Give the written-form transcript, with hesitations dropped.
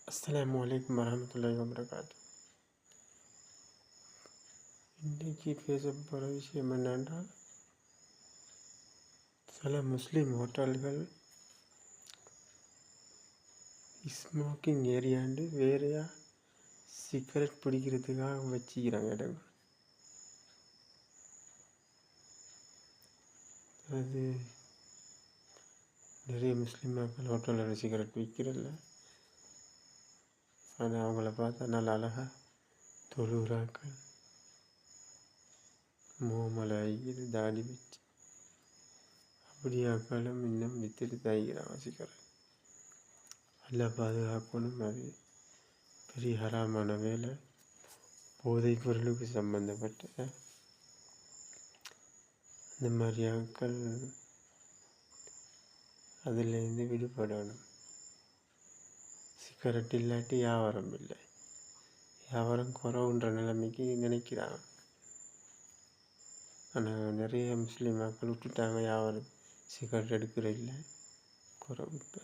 அஸ்ஸலாமு அலைக்கும் வரஹ்மத்துல்லாஹி வபரகாத்துஹு. இன்றைக்கு பேச போகிற விஷயம் என்னென்றால், சில முஸ்லீம் ஹோட்டல்கள் ஸ்மோக்கிங் ஏரியாண்டு வேறையா சிகரெட் பிடிக்கிறதுக்காக வச்சுக்கிறாங்க இடங்கள். அது நிறைய முஸ்லீம் மக்கள் ஹோட்டலில் சிகரெட் விற்கிறதில்ல. ஆனால் அவங்கள பார்த்தா நல்லா அழகாக தொழுகிறாக்கள், மோமலை ஆகிக்கிது, தாடி வச்சு அப்படியாக்களும் இன்னும் வித்துட்டு தாய்க்கிறாங்க சிகரெட். நல்லா பாதுகாக்கணும். அது பெரிய ஹராமான வேலை. போதைப் பொருளுக்கு சம்பந்தப்பட்ட அந்த மாதிரி ஆட்கள் அதிலேருந்து விடுபடணும். சிகரெட் இல்லாட்டி வியாபாரம் இல்லை, வியாபாரம் குறவுன்ற நிலைமைக்கு நினைக்கிறாங்க. ஆனால் நிறைய முஸ்லீம் மக்கள் விட்டுட்டாங்க, வியாபாரம் சிகரெட் எடுக்கிற இல்லை குறவு. இப்போ